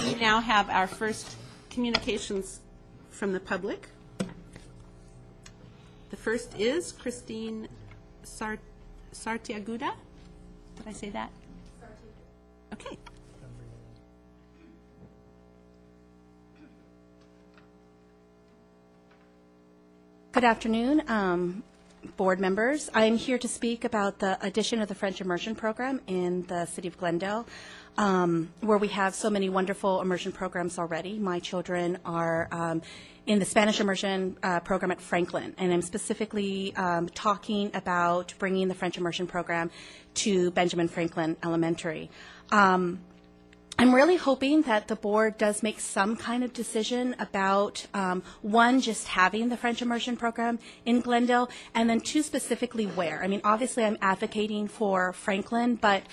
We now have our first communications from the public. The first is Christine Sartiaguda. Did I say that? Okay. Good afternoon, board members. I'm here to speak about the addition of the French Immersion program in the city of Glendale, where we have so many wonderful immersion programs already. My children are in the Spanish Immersion program at Franklin, and I'm specifically talking about bringing the French Immersion program to Benjamin Franklin Elementary. I'm really hoping that the board does make some kind of decision about, one, just having the French Immersion program in Glendale, and then two, specifically where. I mean, obviously I'm advocating for Franklin, but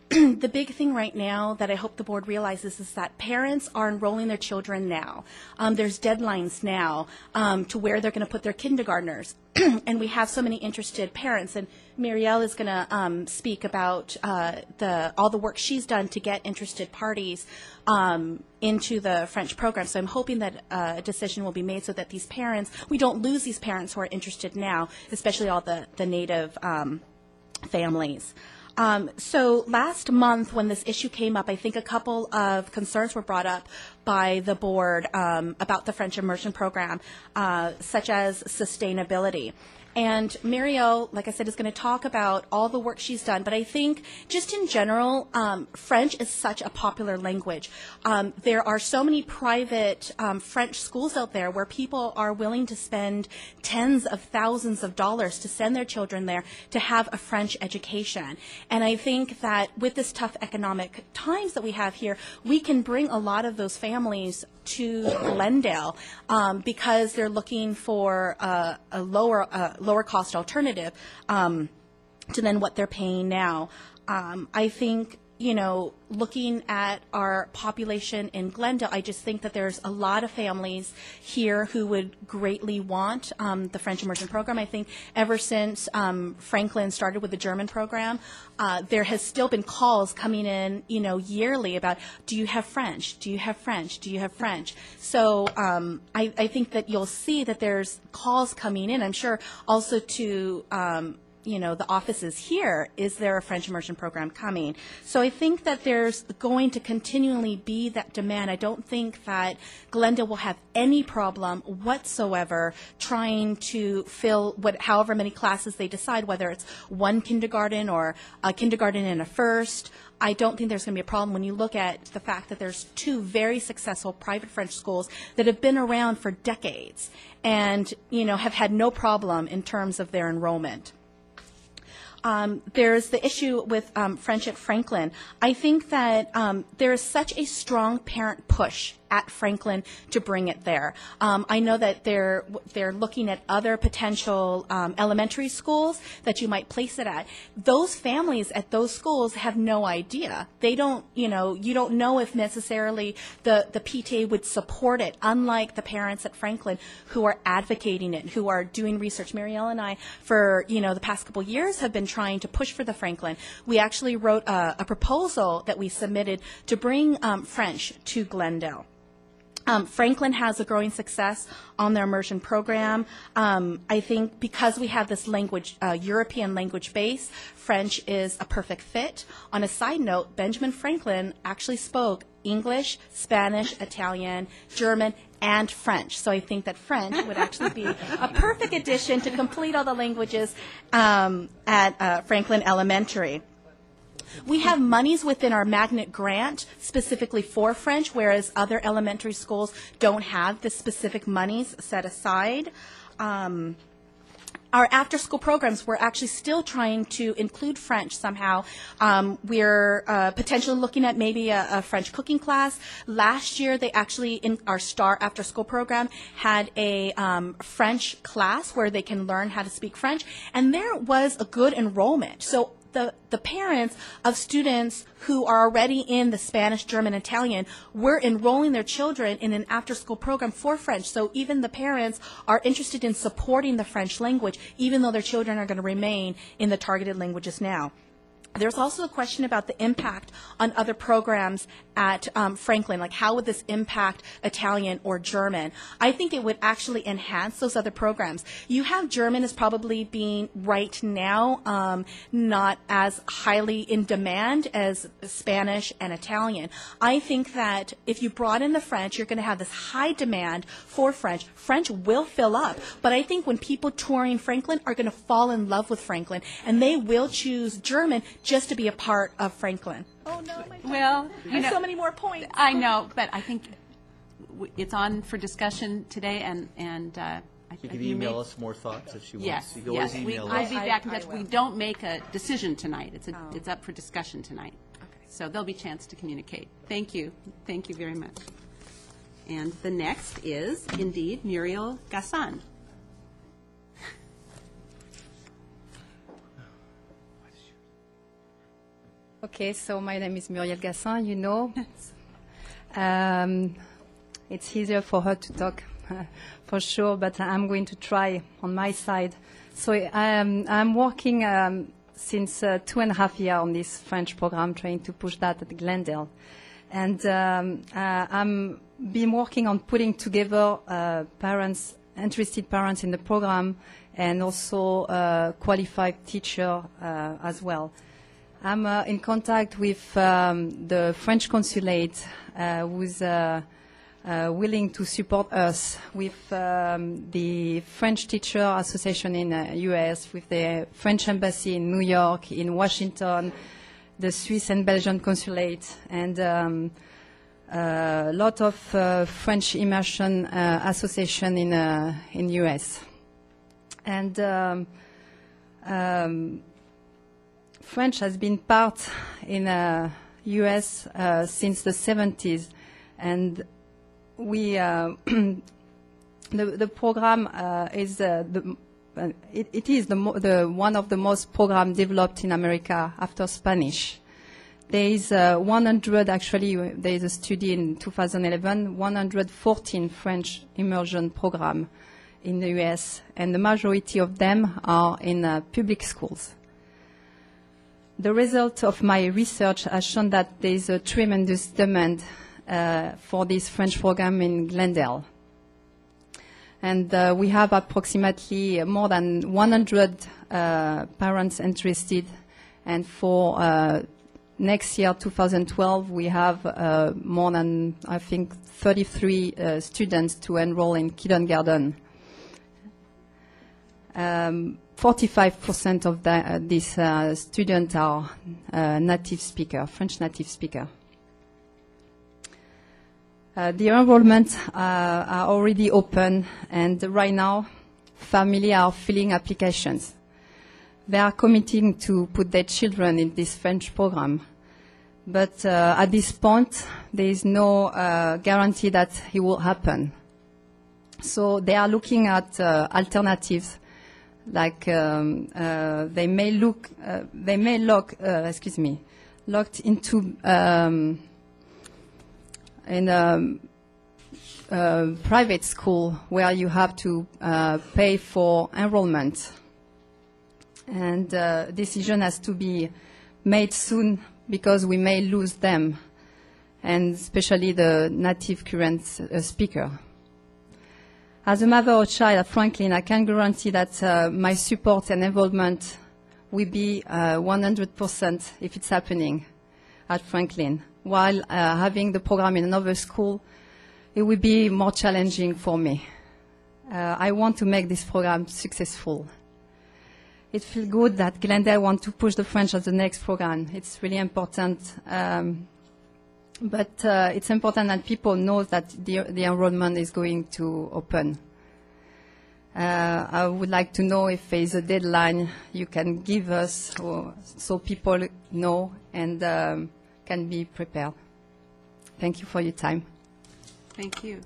the big thing right now that I hope the board realizes is that parents are enrolling their children now. There's deadlines now to where they're going to put their kindergartners. And we have so many interested parents. And Muriel is going to speak about all the work she's done to get interested parties into the French program. So I'm hoping that a decision will be made so that these parents, we don't lose these parents who are interested now, especially all the native families. So last month when this issue came up, I think a couple of concerns were brought up by the board about the French Immersion program, such as sustainability. And Muriel, like I said, is going to talk about all the work she's done. But I think just in general, French is such a popular language. There are so many private French schools out there where people are willing to spend tens of thousands of dollars to send their children there to have a French education. And I think that with this tough economic times that we have here, we can bring a lot of those families to Glendale because they're looking for a lower cost alternative to then what they're paying now. I think, looking at our population in Glendale, I just think that there's a lot of families here who would greatly want the French Immersion program. I think ever since Franklin started with the German program, there has still been calls coming in, yearly about, do you have French? Do you have French? Do you have French? So I think that you'll see that there's calls coming in. I'm sure also to the offices here, is there a French Immersion program coming? So I think that there's going to continually be that demand. I don't think that Glendale will have any problem whatsoever trying to fill however many classes they decide, whether it's one kindergarten or a kindergarten and a first. I don't think there's going to be a problem when you look at the fact that there's two very successful private French schools that have been around for decades and, have had no problem in terms of their enrollment. There's the issue with French at Franklin. I think that there is such a strong parent push at Franklin to bring it there. I know that they're looking at other potential elementary schools that you might place it at. Those families at those schools have no idea. They don't, you don't know if necessarily the PTA would support it, unlike the parents at Franklin who are advocating it, who are doing research. Muriel and I, for, the past couple years, have been trying to push for the Franklin. We actually wrote a proposal that we submitted to bring French to Glendale. Franklin has a growing success on their immersion program. I think because we have this language, European language base, French is a perfect fit. On a side note, Benjamin Franklin actually spoke English, Spanish, Italian, German, and French. So I think that French would actually be a perfect addition to complete all the languages at Franklin Elementary. We have monies within our magnet grant specifically for French, whereas other elementary schools don't have the specific monies set aside. Our after-school programs, we're actually still trying to include French somehow. We're potentially looking at maybe a French cooking class. Last year, they actually, in our STAR after-school program, had a French class where they can learn how to speak French, and there was a good enrollment. So the parents of students who are already in the Spanish, German, Italian were enrolling their children in an after-school program for French. So even the parents are interested in supporting the French language, even though their children are going to remain in the targeted languages now. There's also a question about the impact on other programs at Franklin, like how would this impact Italian or German? I think it would actually enhance those other programs. You have German as probably being right now not as highly in demand as Spanish and Italian. I think that if you brought in the French, you're going to have this high demand for French. French will fill up, but I think when people touring Franklin are going to fall in love with Franklin, and they will choose German just to be a part of Franklin. Oh, no, my God. Well, you know, so many more points. I know, but I think it's on for discussion today, and you can email us more thoughts if she wants. Yes, You can always yes. email I'll us. be back in touch. We don't make a decision tonight. It's up for discussion tonight. Okay. So there'll be a chance to communicate. Thank you. Thank you very much. And the next is, indeed, Muriel Gason. Okay, so my name is Muriel Gason, you know. It's easier for her to talk, for sure, but I'm going to try on my side. So I'm working since 2.5 years on this French program, trying to push that at Glendale. And I'm been working on putting together interested parents in the program, and also qualified teacher as well. I'm in contact with the French consulate, who's willing to support us with the French Teacher Association in the U.S., with the French Embassy in New York, in Washington, the Swiss and Belgian consulate, and a lot of French Immersion Association in U.S. And French has been part in U.S. Since the 70s, and we the program is it is the one of the most program developed in America after Spanish. There is 100 actually. There is a study in 2011, 114 French immersion program in the U.S., and the majority of them are in public schools. The result of my research has shown that there is a tremendous demand for this French program in Glendale. And we have approximately more than 100 parents interested. And for next year, 2012, we have more than, I think, 33 students to enroll in kindergarten. 45% of these students are native speaker, French native speaker. The enrollments are already open, and right now, families are filling applications. They are committing to put their children in this French program. But at this point, there is no guarantee that it will happen. So they are looking at alternatives. Like they may looked into in a private school where you have to pay for enrollment, and decision has to be made soon because we may lose them, and especially the native current speaker. As a mother of a child at Franklin, I can guarantee that my support and involvement will be 100% if it's happening at Franklin. While having the program in another school, it will be more challenging for me. I want to make this program successful. It feels good that Glendale wants to push the French as the next program. It's really important. But it's important that people know that the enrollment is going to open. I would like to know if there is a deadline you can give us so people know and can be prepared. Thank you for your time. Thank you.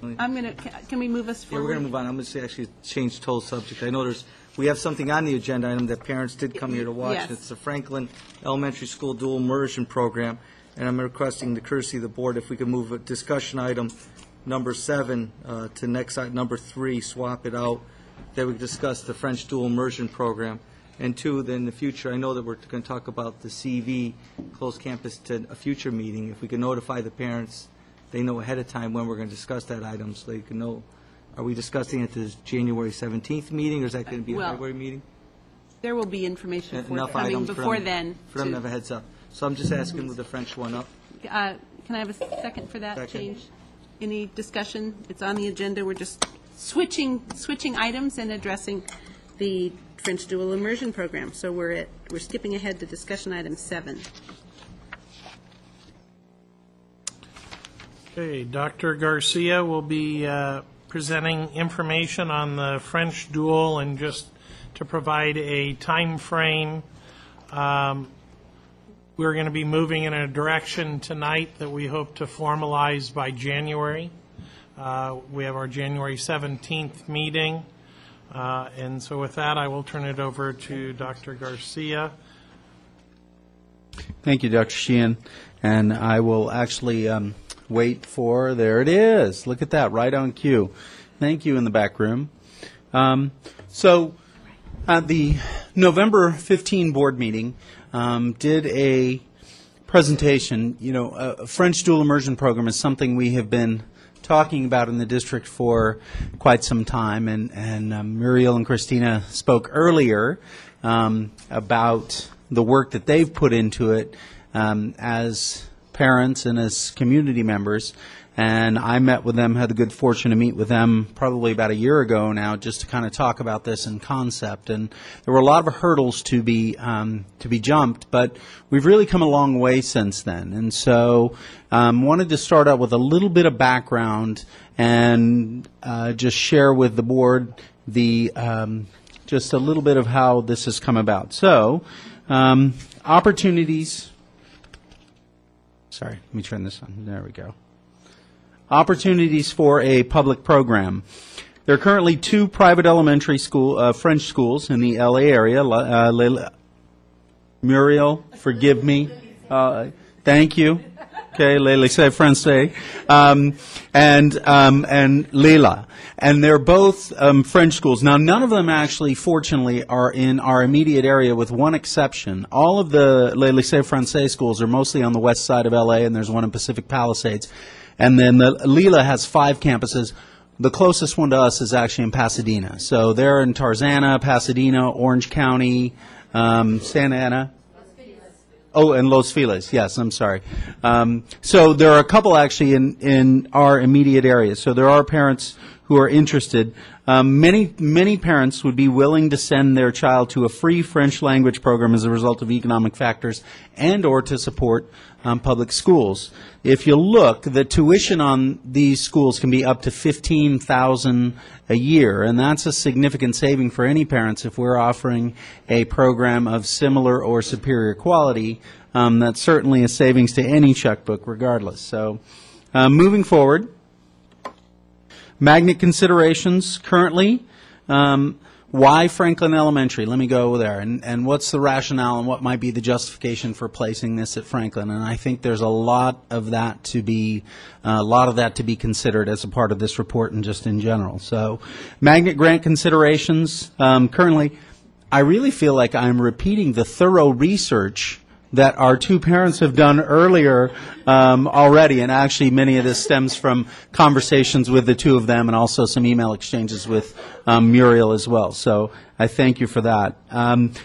Can we move us Yeah, forward? we're going to move on. I'm going to actually change total subject. I know we have something on the agenda item that parents did come here to watch. Yes. It's the Franklin Elementary School Dual Immersion Program, and I'm requesting the courtesy of the board if we could move a discussion item number 7 to next item number 3, swap it out, that we discuss the French Dual Immersion Program. And two, then in the future, I know that we're going to talk about the CV, closed campus, to a future meeting. If we can notify the parents, they know ahead of time when we're going to discuss that item, so they can know, are we discussing it at the January 17th meeting, or is that going to be a Well, February meeting? There will be information Enough forthcoming items before then. for them to have a heads up. So I'm just asking with the French one up. Can I have a second for that Second. change? Any discussion? It's on the agenda. We're just switching items and addressing the French dual immersion program. So we're skipping ahead to discussion item 7. Okay, Dr. Garcia will be presenting information on the French dual, and just to provide a time frame, we're going to be moving in a direction tonight that we hope to formalize by January. We have our January 17th meeting, and so with that, I will turn it over to Dr. Garcia. Thank you, Dr. Sheehan. And I will actually wait for, there it is. Look at that, right on cue. Thank you in the back room. So at the November 15 board meeting, did a presentation. You know, a French dual immersion program is something we have been talking about in the district for quite some time, and Muriel and Christina spoke earlier about the work that they've put into it as parents and as community members. And I met with them, had the good fortune to meet with them probably about a year ago now, just to kind of talk about this in concept. And there were a lot of hurdles to be jumped, but we've really come a long way since then. And so wanted to start out with a little bit of background and just share with the board the just a little bit of how this has come about. So opportunities. Sorry, let me turn this on. There we go. Opportunities for a public program. There are currently 2 private elementary school French schools in the LA area. Muriel, forgive me. Thank you. Okay, le lycée français, and Lila, and they're both French schools. Now, none of them actually, fortunately, are in our immediate area, with one exception. All of the le lycée français schools are mostly on the west side of LA, and there's one in Pacific Palisades. And then the Lila has 5 campuses. The closest one to us is actually in Pasadena. So they're in Tarzana, Pasadena, Orange County, Santa Ana. Oh, and Los Feliz. Yes, I'm sorry. So there are a couple actually in our immediate area. So there are parents who are interested. Many parents would be willing to send their child to a free French language program as a result of economic factors and or to support public schools. If you look, the tuition on these schools can be up to $15,000 a year, and that's a significant saving for any parents if we're offering a program of similar or superior quality. That's certainly a savings to any checkbook regardless. So moving forward, magnet considerations currently. Why Franklin Elementary? Let me go there. And what's the rationale and what might be the justification for placing this at Franklin? And I think there's a lot of that to be considered as a part of this report and just in general. So, magnet grant considerations. Currently, I really feel like I'm repeating the thorough research that our 2 parents have done earlier already, and actually many of this stems from conversations with the 2 of them and also some email exchanges with Muriel as well. So I thank you for that.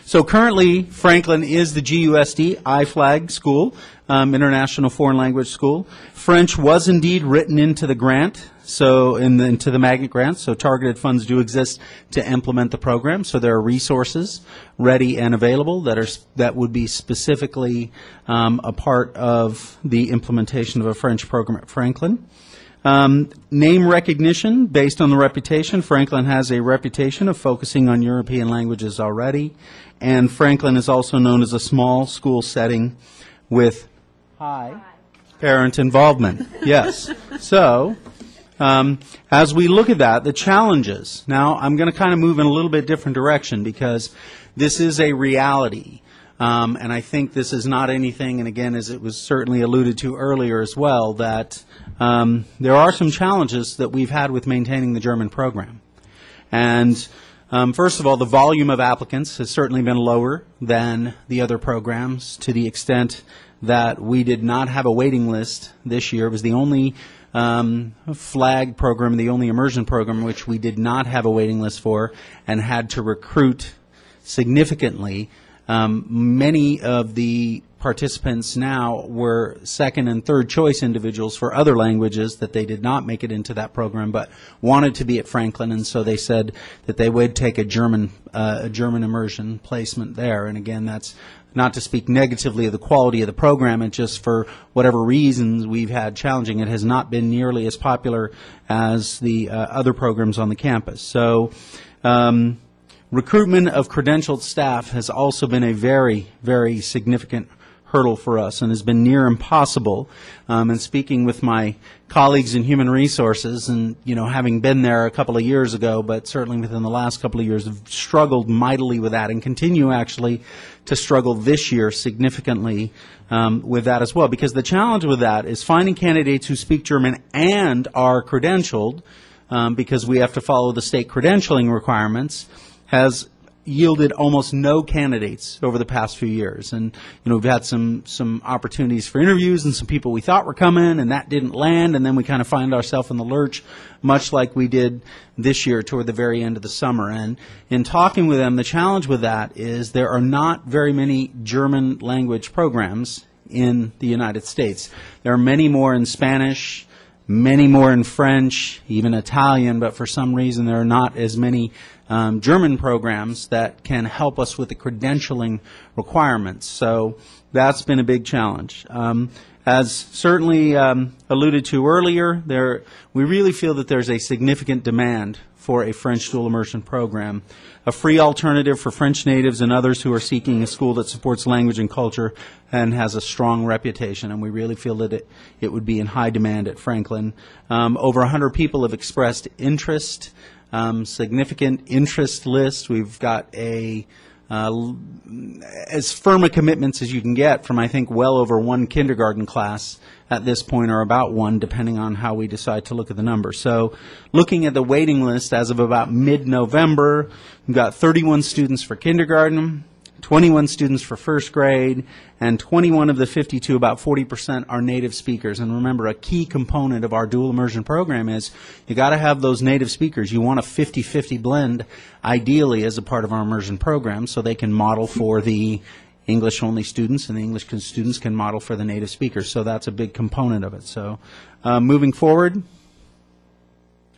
So currently, Franklin is the GUSD IFLAG school, International Foreign Language School. French was indeed written into the grant, so into the magnet grant, so targeted funds do exist to implement the program. So there are resources ready and available that would be specifically a part of the implementation of a French program at Franklin. Name recognition based on the reputation. Franklin has a reputation of focusing on European languages already, and Franklin is also known as a small school setting with high parent involvement. Yes. So, as we look at that, the challenges. Now, I'm going to kind of move in a little bit different direction because this is a reality. And I think this is not anything, and again, as it was certainly alluded to earlier as well, that there are some challenges that we've had with maintaining the German program. And First of all, the volume of applicants has certainly been lower than the other programs, to the extent that we did not have a waiting list this year. It was the only flag program, the only immersion program which we did not have a waiting list for and had to recruit significantly. Many of the participants now were second and third choice individuals for other languages that they did not make it into that program but wanted to be at Franklin, and so they said that they would take a German immersion placement there. And again, that's not to speak negatively of the quality of the program, it's just for whatever reasons we've had challenging, it has not been nearly as popular as the other programs on the campus. So recruitment of credentialed staff has also been a very, very significant hurdle for us and has been near impossible. And speaking with my colleagues in human resources, and having been there a couple of years ago, but certainly within the last couple of years, have struggled mightily with that and continue actually to struggle this year significantly with that as well. Because the challenge with that is finding candidates who speak German and are credentialed, because we have to follow the state credentialing requirements, has yielded almost no candidates over the past few years. And, we've had some opportunities for interviews and some people we thought were coming, and that didn't land, and then we kind of find ourselves in the lurch, much like we did this year toward the very end of the summer. And in talking with them, the challenge with that is there are not very many German language programs in the United States. There are many more in Spanish, many more in French, even Italian, but for some reason there are not as many German programs that can help us with the credentialing requirements. So that's been a big challenge. As certainly alluded to earlier, we really feel that there's a significant demand for a French dual immersion program, a free alternative for French natives and others who are seeking a school that supports language and culture and has a strong reputation. And we really feel that it would be in high demand at Franklin. Over 100 people have expressed interest. Significant interest list. We've got as firm a commitments as you can get from, I think, well over one kindergarten class at this point, or about one, depending on how we decide to look at the number. So looking at the waiting list as of about mid-November, we've got 31 students for kindergarten, 21 students for first grade, and 21 of the 52, about 40%, are native speakers. And remember, a key component of our dual immersion program is you got to have those native speakers. You want a 50-50 blend, ideally, as a part of our immersion program, so they can model for the English-only students, and the English students can model for the native speakers. So that's a big component of it. So moving forward,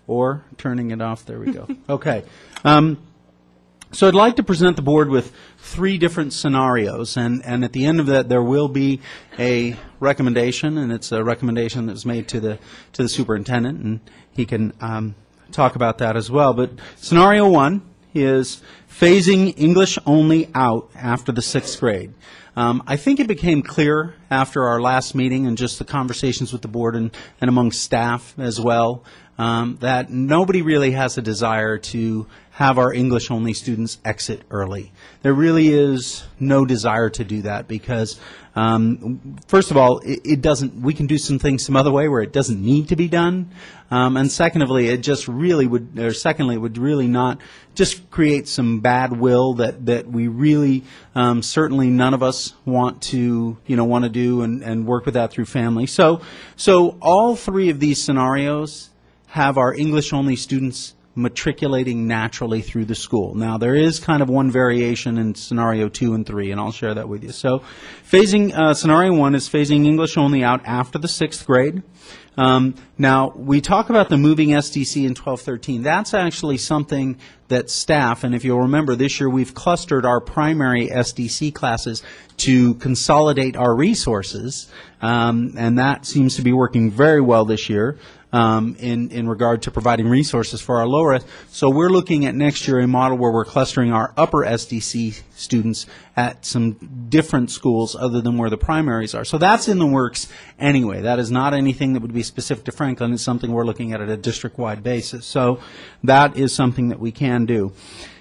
or turning it off, there we go. Okay. So I'd like to present the board with 3 different scenarios, and at the end of that there will be a recommendation, and it's a recommendation that was made to the superintendent, and he can talk about that as well. But scenario 1 is phasing English only out after the 6th grade. I think it became clear after our last meeting and just the conversations with the board and among staff as well, that nobody really has a desire to have our English-only students exit early. There really is no desire to do that because, first of all, it doesn't. We can do some things some other way where it doesn't need to be done, and secondly, it would really not just create some bad will that we really certainly none of us want to do and work with that through family. So all 3 of these scenarios have our English-only students matriculating naturally through the school. Now, there is kind of one variation in scenario 2 and 3, and I'll share that with you. So, scenario 1 is phasing English only out after the 6th grade. Now, we talk about the moving SDC in 12-13. That's actually something that staff, and if you'll remember, this year we've clustered our primary SDC classes to consolidate our resources, and that seems to be working very well this year. In regard to providing resources for our lower. So we're looking at next year a model where we're clustering our upper SDC students at some different schools other than where the primaries are. So that's in the works anyway. That is not anything that would be specific to Franklin. It's something we're looking at a district-wide basis. So that is something that we can do.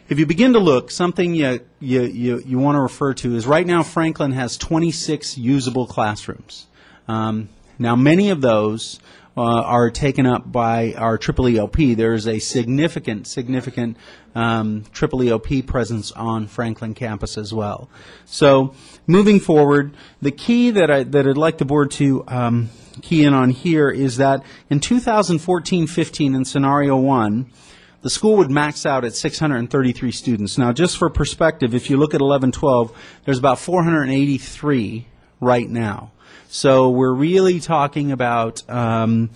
If you begin to look, something you want to refer to is right now Franklin has 26 usable classrooms. Now, many of those are taken up by our EEOP. There's a significant EEOP presence on Franklin campus as well. So, moving forward, the key that I'd like the board to key in on here is that in 2014-15 in scenario 1, the school would max out at 633 students. Now, just for perspective, if you look at 11-12, there's about 483 right now. So we're really talking about, growing,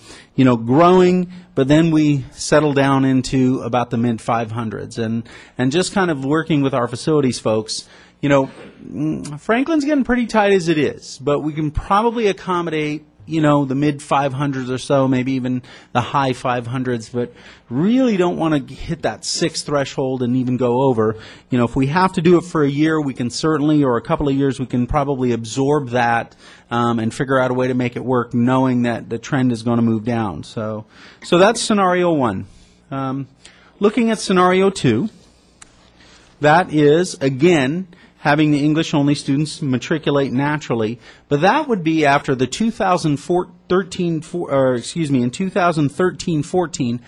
but then we settle down into about the mid-500s. And just kind of working with our facilities folks, Franklin's getting pretty tight as it is, but we can probably accommodate the mid-500s or so, maybe even the high 500s, but really don't want to hit that 6 threshold and even go over. If we have to do it for a year, we can certainly, or a couple of years, we can probably absorb that and figure out a way to make it work, knowing that the trend is going to move down. So that's scenario 1. Looking at scenario 2, that is, again, having the English-only students matriculate naturally, but that would be after the in 2013-14,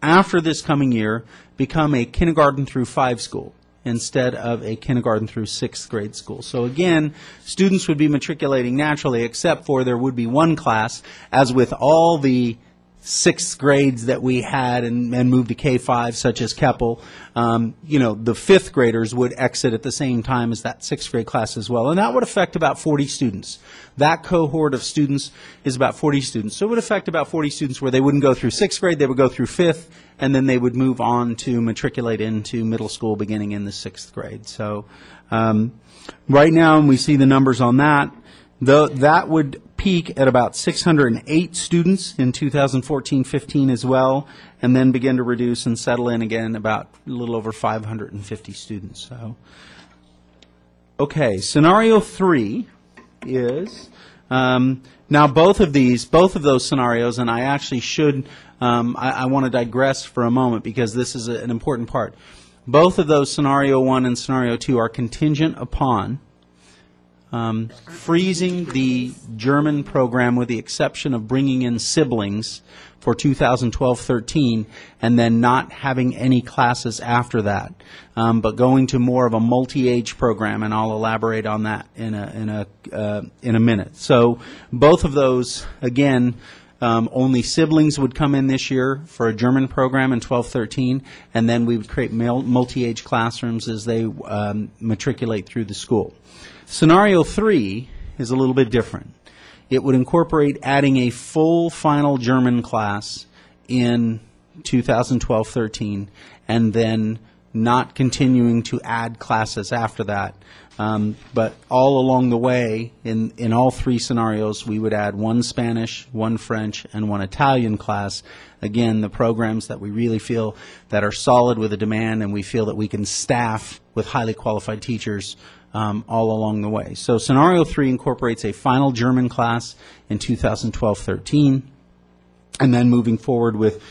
after this coming year, become a kindergarten through 5 school instead of a kindergarten through 6th grade school. So again, students would be matriculating naturally, except for there would be one class, as with all the 6th grades that we had and moved to K-5, such as Keppel, the 5th graders would exit at the same time as that 6th grade class as well. And that would affect about 40 students. That cohort of students is about 40 students. So it would affect about 40 students where they wouldn't go through 6th grade, they would go through 5th, and then they would move on to matriculate into middle school beginning in the 6th grade. So right now, when we see the numbers on that, that would peak at about 608 students in 2014-15 as well, and then begin to reduce and settle in again about a little over 550 students. So, okay, scenario 3 is now both of those scenarios, and I actually should I want to digress for a moment because this is an important part. Both of those, scenario 1 and scenario 2, are contingent upon freezing the German program with the exception of bringing in siblings for 2012-13 and then not having any classes after that, but going to more of a multi-age program, and I'll elaborate on that in a minute. So both of those, again, only siblings would come in this year for a German program in 12-13, and then we would create multi-age classrooms as they matriculate through the school. Scenario 3 is a little bit different. It would incorporate adding a full final German class in 2012-13 and then not continuing to add classes after that. But all along the way, in all 3 scenarios, we would add 1 Spanish, 1 French, and 1 Italian class. Again, the programs that we really feel that are solid with a demand and we feel that we can staff with highly qualified teachers all along the way. So scenario 3 incorporates a final German class in 2012-13, and then moving forward with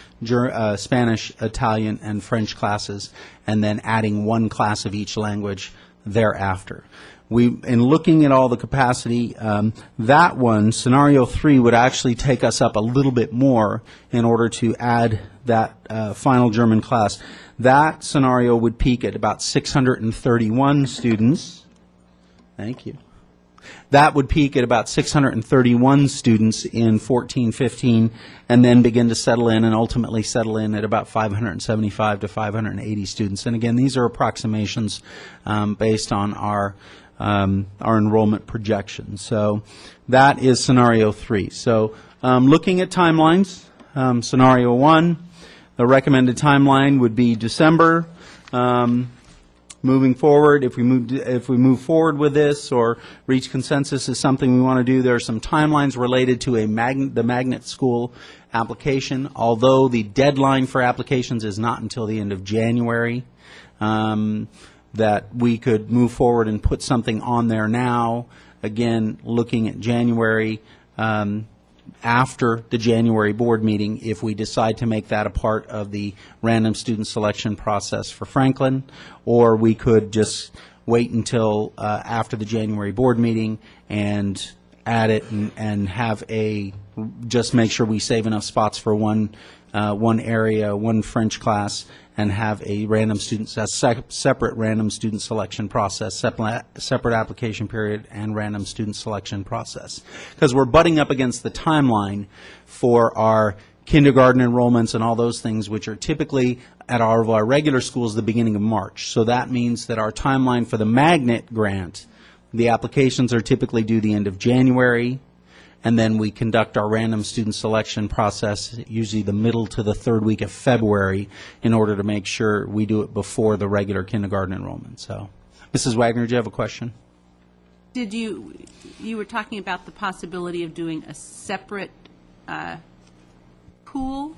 Spanish, Italian, and French classes, and then adding 1 class of each language thereafter. In looking at all the capacity, that one, scenario 3, would actually take us up a little bit more in order to add that final German class. That scenario would peak at about 631 students. Thank you. That would peak at about 631 students in 14-15 and then begin to settle in and ultimately settle in at about 575 to 580 students. And again, these are approximations based on our enrollment projections. So that is scenario 3. So looking at timelines, scenario 1, the recommended timeline would be December. Moving forward, if we move forward with this or reach consensus is something we want to do, there are some timelines related to the magnet school application. Although the deadline for applications is not until the end of January, that we could move forward and put something on there now. Again, looking at January. After the January board meeting, if we decide to make that a part of the random student selection process for Franklin, or we could just wait until after the January board meeting and at it and have just make sure we save enough spots for one area, one French class, and have a separate random student selection process, separate application period, and random student selection process. Because we're butting up against the timeline for our kindergarten enrollments and all those things, which are typically at all of our regular schools the beginning of March. So that means that our timeline for the magnet grant, the applications are typically due the end of January, and then we conduct our random student selection process usually the middle to the third week of February in order to make sure we do it before the regular kindergarten enrollment. So, Mrs. Wagner, do you have a question? Did you were talking about the possibility of doing a separate pool?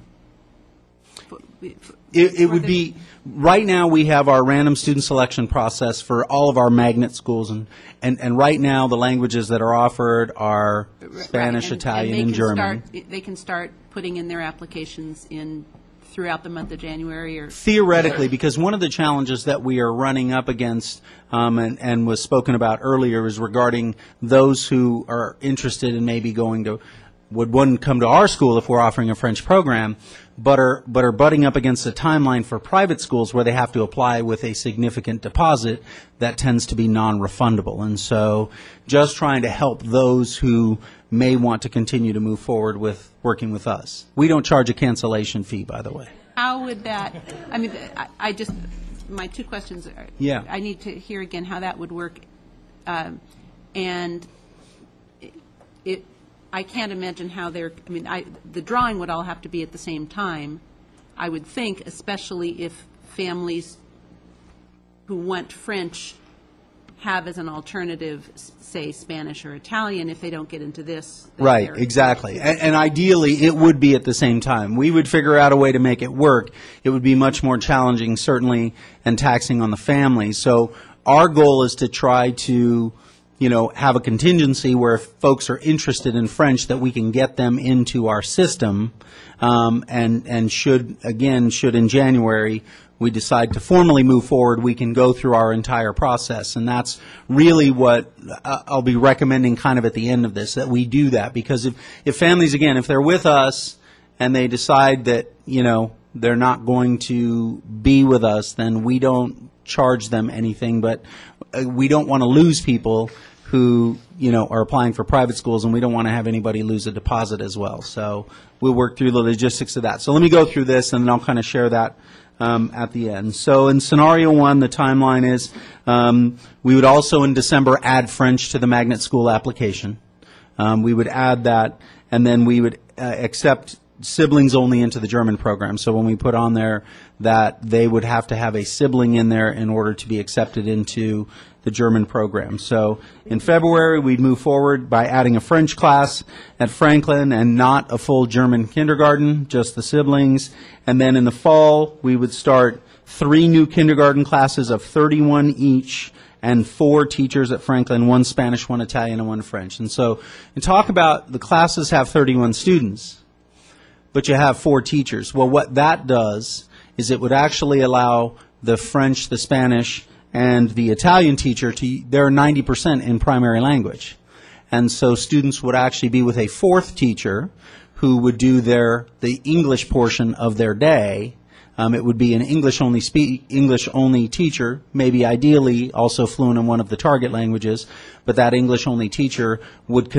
It would be, right now we have our random student selection process for all of our magnet schools, and right now the languages that are offered are Spanish, Italian, and German. They can start putting in their applications in throughout the month of January? Or theoretically, because one of the challenges that we are running up against and was spoken about earlier is regarding those who are interested in maybe would come to our school if we're offering a French program, but are butting up against a timeline for private schools where they have to apply with a significant deposit that tends to be non-refundable. And so just trying to help those who may want to continue to move forward with working with us. We don't charge a cancellation fee, by the way. How would that, I mean, my two questions are, I need to hear again how that would work. And I can't imagine how the drawing would all have to be at the same time, I would think, especially if families who want French have as an alternative, say, Spanish or Italian, if they don't get into this. Right, exactly. And ideally, it would be at the same time. We would figure out a way to make it work. It would be much more challenging, certainly, and taxing on the family. So our goal is to try to have a contingency where if folks are interested in French, that we can get them into our system, and should in January we decide to formally move forward, we can go through our entire process. And that's really what I'll be recommending kind of at the end of this, that we do that. Because if families, again, if they're with us and they decide that, they're not going to be with us, then we don't charge them anything, but we don't want to lose people who, are applying for private schools, and we don't want to have anybody lose a deposit as well. So we'll work through the logistics of that. So let me go through this, and then I'll kind of share that at the end. So in scenario one, the timeline is we would also in December add French to the magnet school application. We would add that, and then we would accept siblings only into the German program. So when we put on there that they would have to have a sibling in there in order to be accepted into the German program. So in February, we'd move forward by adding a French class at Franklin and not a full German kindergarten, just the siblings. And then in the fall, we would start 3 new kindergarten classes of 31 each, and 4 teachers at Franklin, 1 Spanish, 1 Italian, and 1 French. And so, and talk about the classes have 31 students, but you have 4 teachers. Well, what that does is it would actually allow the French, the Spanish, and the Italian teacher they're 90% in primary language. And so students would actually be with a 4th teacher who would do the English portion of their day. It would be an English only teacher, maybe ideally also fluent in one of the target languages, but that English only teacher would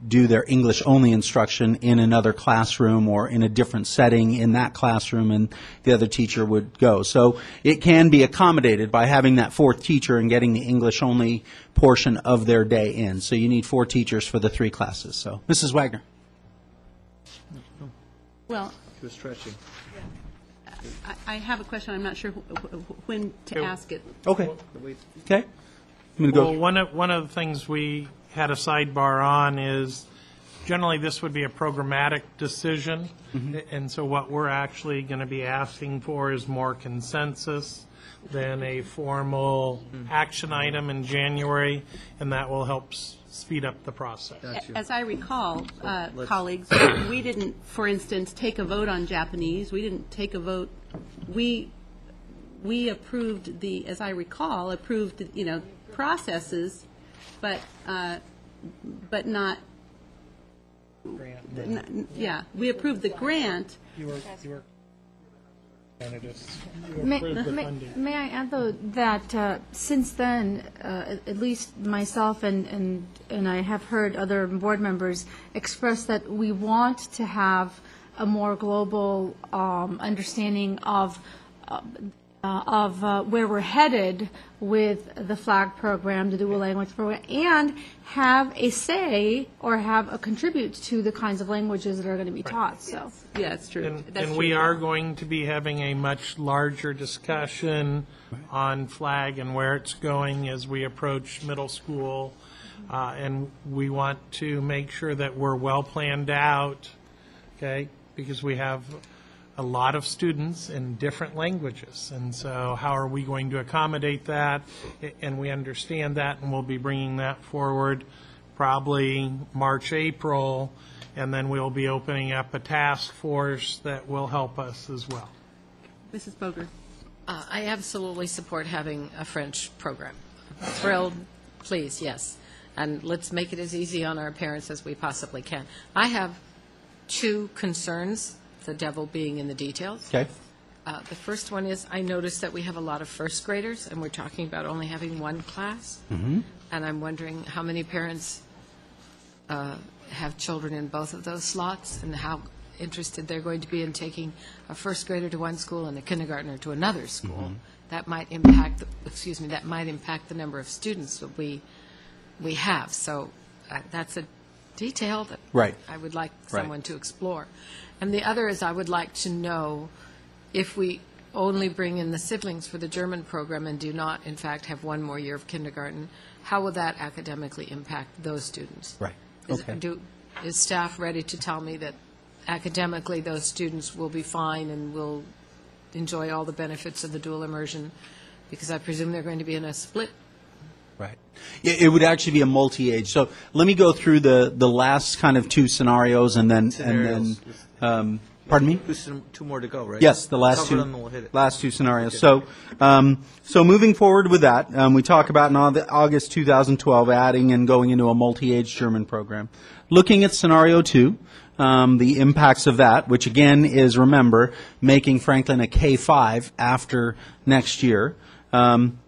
do their English only instruction in another classroom or in a different setting in that classroom, and the other teacher would go. So it can be accommodated by having that 4th teacher and getting the English only portion of their day in. So you need 4 teachers for the 3 classes. So, Mrs. Wagner. Well, She was stretching. I have a question. I'm not sure when to ask it. Okay. Okay. I'm going to go. Well, one of the things we had a sidebar on is generally this would be a programmatic decision, and so what we're actually going to be asking for is more consensus than a formal action item in January, and that will help speed up the process. As I recall, colleagues, we didn't, for instance, take a vote on Japanese. We didn't take a vote. We approved as I recall, approved processes, but but not, yeah, we approved the grant. You were candidates. You May, approved the may, funding. may I add, though, that since then, at least myself and I have heard other board members express that we want to have a more global understanding of where we're headed with the FLAG program, the dual language program, and have a say or have a contribute to the kinds of languages that are going to be taught. So, Yeah, it's true. That's And true. we are going to be having a much larger discussion on FLAG and where it's going as we approach middle school. And we want to make sure that we're well planned out, okay? Because we have a lot of students in different languages. And so how are we going to accommodate that? And we understand that, and we'll be bringing that forward probably March, April, and then we'll be opening up a task force that will help us as well. Mrs. Boger. I absolutely support having a French program. Thrilled, please, yes. And let's make it as easy on our parents as we possibly can. I have two concerns, the devil being in the details. Okay. The first one is, I noticed that we have a lot of first graders, and we're talking about only having one class. Mm-hmm. And I'm wondering how many parents have children in both of those slots, and how interested they're going to be in taking a first grader to one school and a kindergartner to another school. Mm-hmm. That might impact, that might impact the number of students that we have. So that's a detail that Right. I would like someone to explore. And the other is, I would like to know if we only bring in the siblings for the German program and do not, in fact, have one more year of kindergarten, how will that academically impact those students? Right. Okay. Is staff ready to tell me that academically those students will be fine and will enjoy all the benefits of the dual immersion? Because I presume they're going to be in a split. Right. It would actually be a multi-age. So let me go through the last kind of two scenarios and then Scenarios. pardon me? There's two more to go, right? Yes, the last Cover them and we'll hit it. last two scenarios. So moving forward with that, we talk about in August 2012 adding and going into a multi-age German program. Looking at scenario 2, the impacts of that, which again is, remember, making Franklin a K-5 after next year.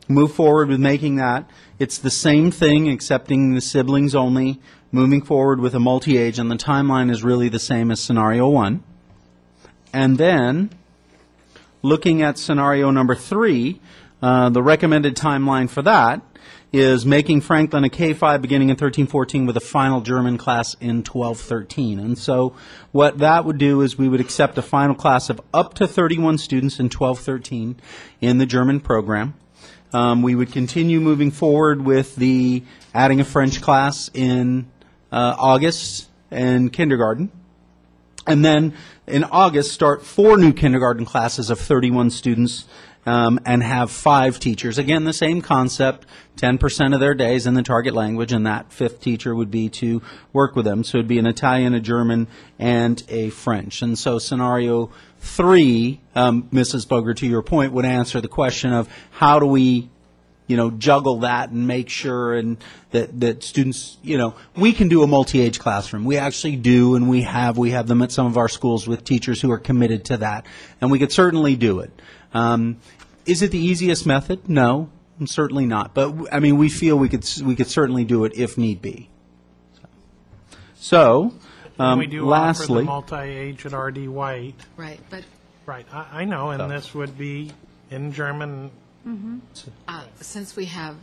Move forward with making that. It's the same thing, accepting the siblings only, moving forward with a multi-age, and the timeline is really the same as scenario 1. And then, looking at scenario number 3, the recommended timeline for that is making Franklin a K-5 beginning in 13-14 with a final German class in 12-13. And so what that would do is we would accept a final class of up to 31 students in 12-13 in the German program. We would continue moving forward with the adding a French class in August and kindergarten. And then in August, start 4 new kindergarten classes of 31 students and have 5 teachers. Again, the same concept, 10% of their days in the target language, and that 5th teacher would be to work with them. So it would be an Italian, a German, and a French. And so scenario 3, Mrs. Boger, to your point, would answer the question of how do we juggle that and make sure and that students, we can do a multi-age classroom. We actually do, and we have them at some of our schools with teachers who are committed to that, and we could certainly do it. Is it the easiest method? No, certainly not. But we feel we could certainly do it if need be. So, We do lastly, offer the multi-age at R.D. White. Right, but Right, I know, and this would be in German. since we have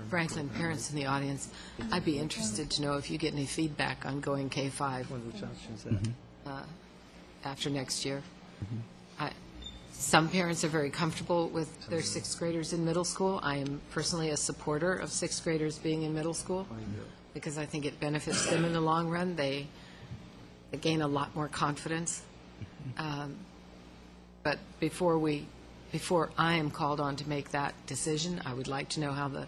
Franklin parents in the audience, I'd be interested to know if you get any feedback on going K-5 after next year. Some parents are very comfortable with their 6th graders in middle school. I am personally a supporter of 6th graders being in middle school because I think it benefits them in the long run. They gain a lot more confidence. But before I am called on to make that decision, I would like to know how the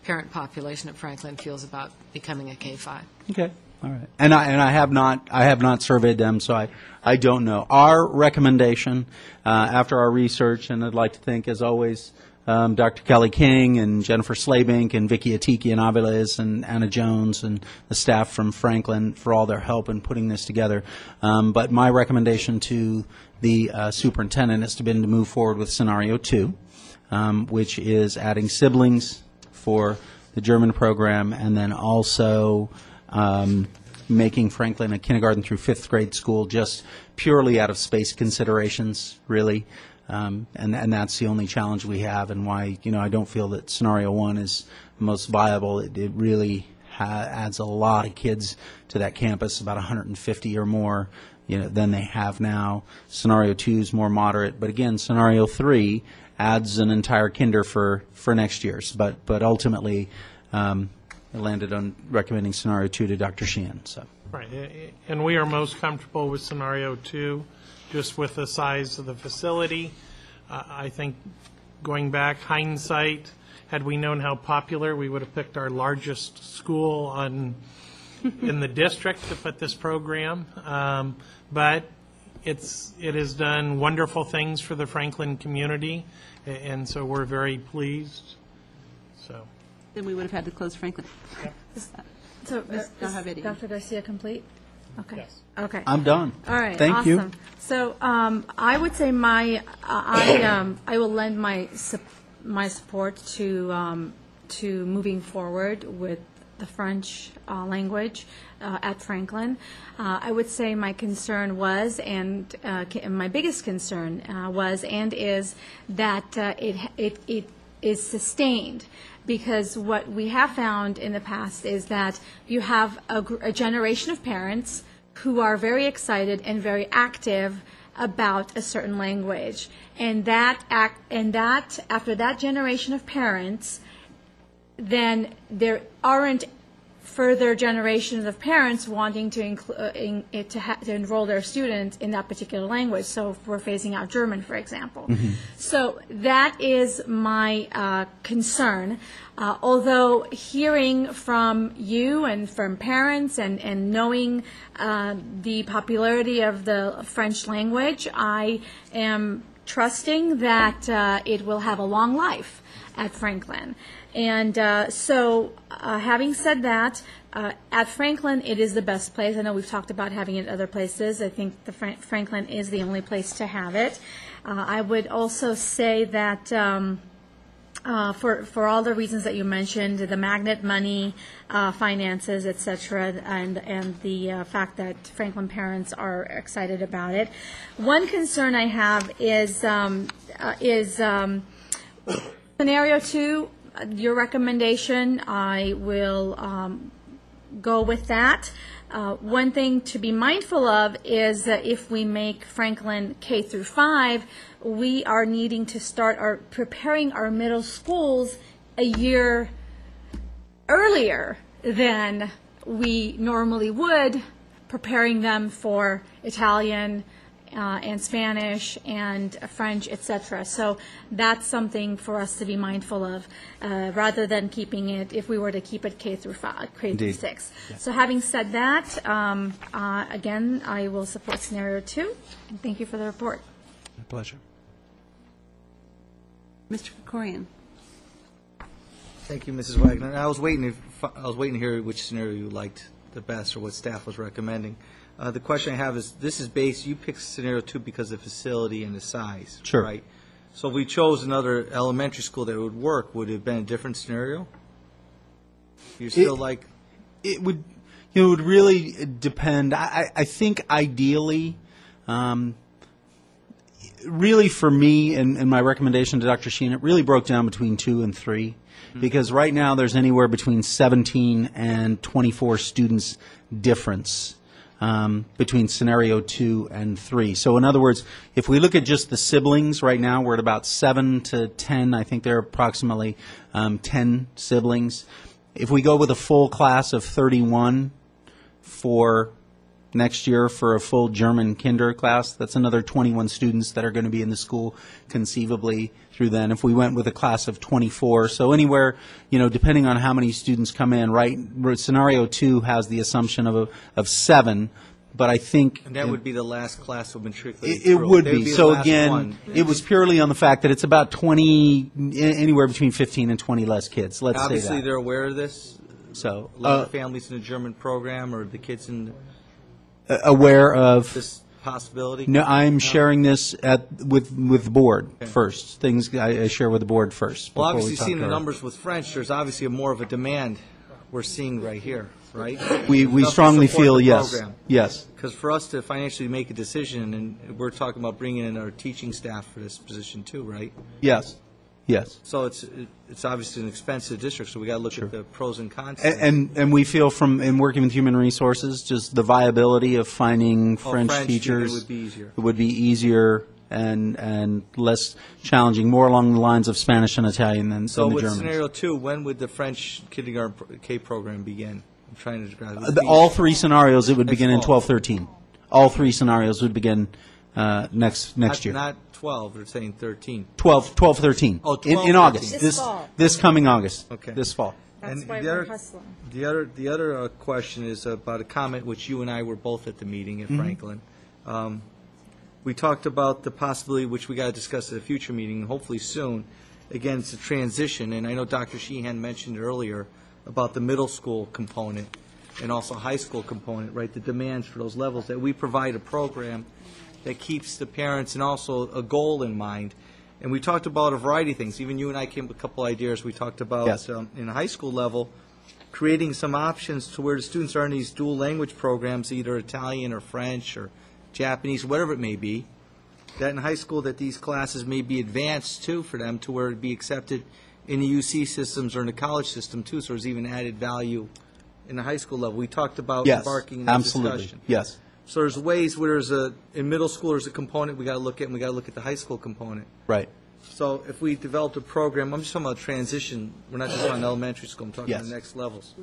parent population at Franklin feels about becoming a K-5. Okay. All right. And I have not surveyed them, so I don't know. Our recommendation after our research, and I'd like to think, as always, Dr. Kelly King and Jennifer Slabink and Vicky Atiki and Aviles and Anna Jones and the staff from Franklin for all their help in putting this together. But my recommendation to the superintendent has been to move forward with scenario 2, which is adding siblings for the German program, and then also making Franklin a kindergarten through 5th grade school just purely out of space considerations, really. And that's the only challenge we have, and why, I don't feel that scenario 1 is most viable. It really adds a lot of kids to that campus, about 150 or more, than they have now. Scenario 2 is more moderate, but again, scenario 3 adds an entire kinder for next year's. But ultimately, I landed on recommending scenario 2 to Dr. Sheehan. So. Right, and we are most comfortable with scenario 2, just with the size of the facility. I think, going back, hindsight, had we known how popular, we would have picked our largest school in the district to put this program. But it has done wonderful things for the Franklin community, and so we're very pleased. So. Then we would have had to close Franklin. So, Ms. Garjavetti. Dr. Garcia complete? Okay. Yes. Okay. I'm done. All right. Thank awesome. you. So I would say I will lend my support to moving forward with the French language at Franklin. I would say my concern was, and my biggest concern was and is that it is sustained. Because what we have found in the past is that you have a generation of parents who are very excited and very active about a certain language, and that after that generation of parents, then there aren't further generations of parents wanting to enroll their students in that particular language. So if we're phasing out German, for example. Mm-hmm. So that is my concern. Although hearing from you and from parents and knowing the popularity of the French language, I am trusting that it will have a long life at Franklin. And so having said that, at Franklin, it is the best place. I know we've talked about having it at other places. I think the Franklin is the only place to have it. I would also say that for all the reasons that you mentioned, the magnet money, finances, et cetera, and the fact that Franklin parents are excited about it. One concern I have is scenario 2. Your recommendation, I will go with that. One thing to be mindful of is that if we make Franklin K through 5, we are needing to start preparing our middle schools a year earlier than we normally would, preparing them for Italian, and Spanish and French, etc. So that's something for us to be mindful of, rather than keeping it, if we were to keep it K through 5, K through 6. Yeah. So having said that, again, I will support scenario 2. And thank you for the report. My pleasure. Mr. Krikorian. Thank you, Mrs. Wagner. I was waiting to hear which scenario you liked the best or what staff was recommending. The question I have is, this is based, you picked scenario 2 because of the facility and the size, sure, right? So if we chose another elementary school that would work, would it have been a different scenario? You still it would, it would really depend. I think ideally, really for me and my recommendation to Dr. Sheehan, it really broke down between 2 and 3. Mm-hmm. Because right now there's anywhere between 17 and 24 students difference between scenario 2 and 3. So in other words, if we look at just the siblings right now, we're at about 7 to 10. I think there are approximately 10 siblings. If we go with a full class of 31 for next year for a full German kinder class, that's another 21 students that are going to be in the school conceivably through then. If we went with a class of 24, so anywhere, depending on how many students come in, right, scenario 2 has the assumption of 7, but I think And that would be the last class of matriculated it through. would They be. the So last again, one. it was purely on the fact that it's about 20, anywhere between 15 and 20 less kids. Let's Obviously, say that. they're aware of this. So A lot of families in the German program, or the kids in aware of. this possibility. No, I'm sharing this with the board first. Things I share with the board first. Well, before we obviously, talk seeing to the our- numbers with French, there's obviously more of a demand we're seeing right here, right? We Enough to strongly support feel the yes, program. yes. Because for us to financially make a decision, and we're talking about bringing in our teaching staff for this position too, right? Yes, yes. So it's obviously an expensive district, so we got to look at the pros and cons. And we feel from, in working with human resources, just the viability of finding French French, teachers. it would be easier. It would be easier and less challenging, more along the lines of Spanish and Italian than So the with Germans. scenario 2, when would the French kindergarten K program begin? I'm trying to grasp. All three scenarios, it would Next begin in fall. 12-13. All three scenarios would begin next year. Not 12, they're saying 13. 12-13. Oh, in 12-13. August. This fall. This coming August. Okay. This fall. That's And why the we're other- hustling. The other question is about a comment which you and I were both at the meeting at Franklin. We talked about the possibility, which we got to discuss at a future meeting, hopefully soon. Again, it's a transition, and I know Dr. Sheehan mentioned earlier about the middle school component and also high school component, right? The demands for those levels, that we provide a program that keeps the parents and also a goal in mind. And we talked about a variety of things. Even you and I came with a couple ideas. We talked about, Yes. in the high school level, creating some options to where the students are in these dual language programs, either Italian or French or Japanese, whatever it may be, that in high school that these classes may be advanced too for them to where it'd be accepted in the UC systems or in the college system too, so there's even added value in the high school level. We talked about Yes, embarking in that absolutely. discussion. Yes. So there's ways where in middle school there's a component we got to look at, and we got to look at the high school component. Right. So if we developed a program, I'm just talking about transition, we're not just on elementary school, I'm talking Yes. about the next levels.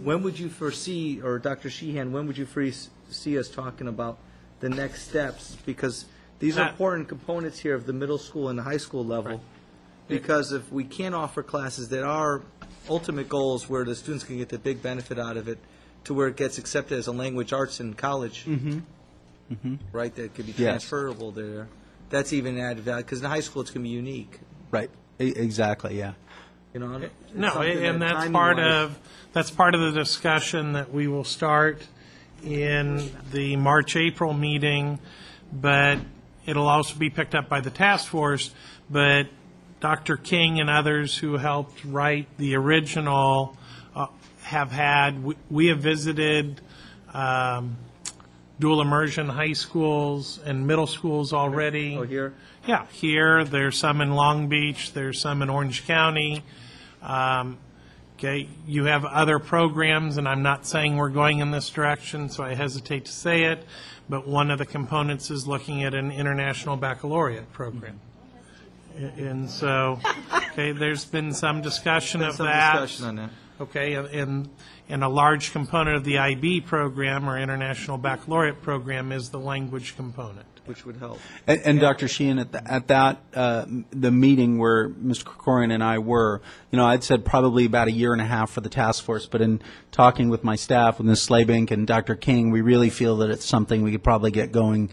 When would you foresee, or Dr. Sheehan, when would you see us talking about the next steps? Because these are That- important components here of the middle school and the high school level. Because if we can't offer classes that are ultimate goals where the students can get the big benefit out of it, to where it gets accepted as a language arts in college, right, that could be Yes. transferable there, that's even added value, because in high school it's going to be unique. Right. Exactly, yeah. You know, it's No, something and that that's part of the discussion that we will start in the March-April meeting, but it'll also be picked up by the task force. But Dr. King and others who helped write the original we have visited dual immersion high schools and middle schools already. Oh, here? Yeah, here, there's some in Long Beach, there's some in Orange County. Okay, you have other programs, and I'm not saying we're going in this direction, so I hesitate to say it, but one of the components is looking at an international baccalaureate program. And so, okay, there's been some discussion of Some that. discussion on that. Okay, and a large component of the IB program, or International Baccalaureate Program, is the language component. Which would help. And Dr. Sheehan, at that the meeting where Mr. Krikorian and I were, I'd said probably about a year and a half for the task force, but in talking with my staff, with Ms. Slabink and Dr. King, we really feel that it's something we could probably get going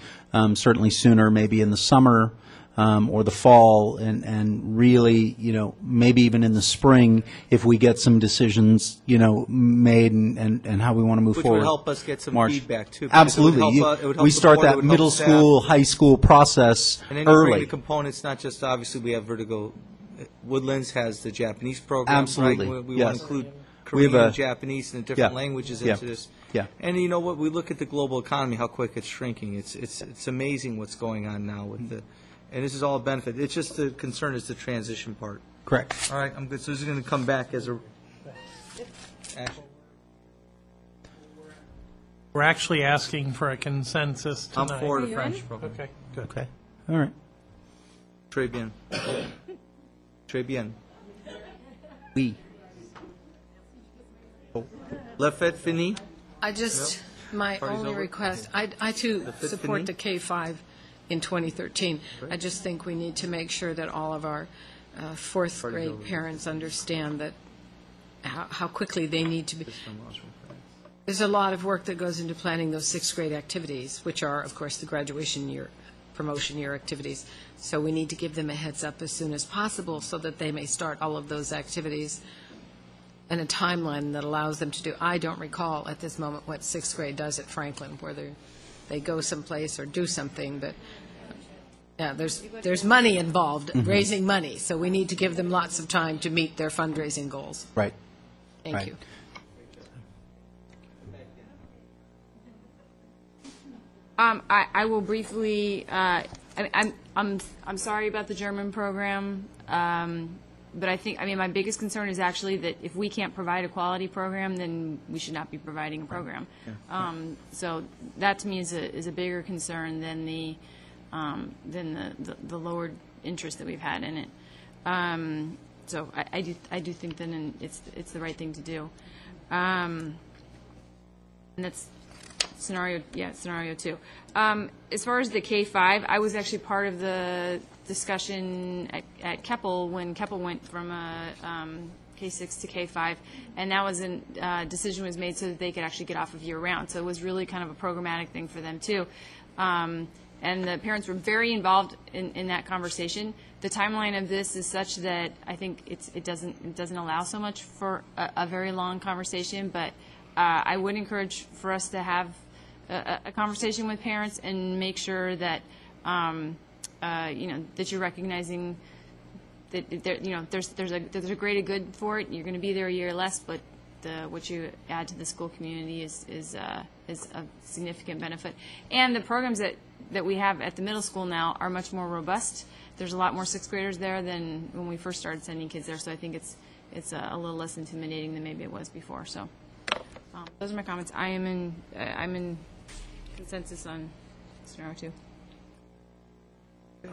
certainly sooner, maybe in the summer or the fall, and really, maybe even in the spring, if we get some decisions, made and how we want to move Which forward. would help us get some March. feedback, too, because it Absolutely. would help, it would help We the start board, it that would help middle staff. school, high school process And then you bring early. the components, not just, obviously, we have Vertigo, Woodlands has the Japanese program. Absolutely, Right? We yes. want to include We have Korean, a- Japanese, and the different Yeah. languages Yeah. into this. Yeah. And you know what, we look at the global economy, how quick it's shrinking. It's amazing what's going on now with the, and this is all a benefit. It's just the concern is the transition part. Correct. All right, I'm good. So this is going to come back as a action. We're actually asking for a consensus I'm tonight. for the French program. Okay, good. Okay. All right. Très bien. Très bien. We. La fête finie? I just, my Party's only over? request, I too fifth support inning? the K-5 in 2013. I just think we need to make sure that all of our fourth Party's grade over. parents understand that how quickly they need to be. There's a lot of work that goes into planning those sixth grade activities, which are, of course, the graduation year, promotion year activities. So we need to give them a heads up as soon as possible so that they may start all of those activities in a timeline that allows them to do. I don't recall at this moment what sixth grade does at Franklin, whether they go someplace or do something, but yeah, there's money involved, raising money, so we need to give them lots of time to meet their fundraising goals. Right. Thank Right. you. I will briefly. I'm sorry about the German program, but I think my biggest concern is actually that if we can't provide a quality program, then we should not be providing a program. So that to me is a bigger concern than the lowered interest that we've had in it. So I do think that it's the right thing to do, and that's scenario 2. As far as the K-5, I was actually part of the discussion at Keppel when Keppel went from K-6 to K-5, and that was a decision was made so that they could actually get off of year-round. So it was really kind of a programmatic thing for them, too. And the parents were very involved in that conversation. The timeline of this is such that I think it doesn't allow so much for a very long conversation, but I would encourage for us to have a conversation with parents and make sure that that you're recognizing that there's a greater good for it. You're going to be there a year less, but what you add to the school community is a significant benefit. And the programs that we have at the middle school now are much more robust. There's a lot more sixth graders there than when we first started sending kids there. So I think it's a little less intimidating than maybe it was before. So those are my comments. I'm in consensus on scenario 2.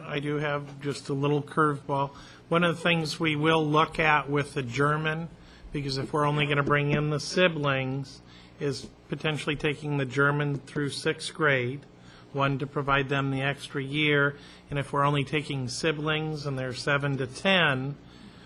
I do have just a little curveball. One of the things we will look at with the German, because if we're only going to bring in the siblings, is potentially taking the German through sixth grade, one to provide them the extra year, and if we're only taking siblings and they're 7 to 10,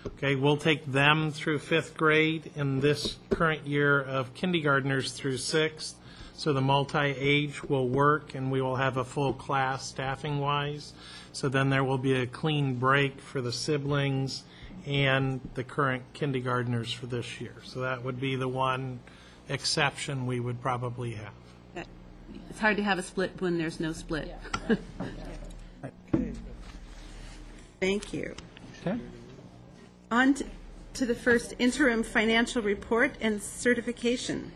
okay, we'll take them through fifth grade in this current year of kindergartners through sixth, so the multi-age will work and we will have a full class staffing-wise. So then there will be a clean break for the siblings and the current kindergartners for this year. So that would be the one exception we would probably have. It's hard to have a split when there's no split. Thank you. Okay. On to the first interim financial report and certification.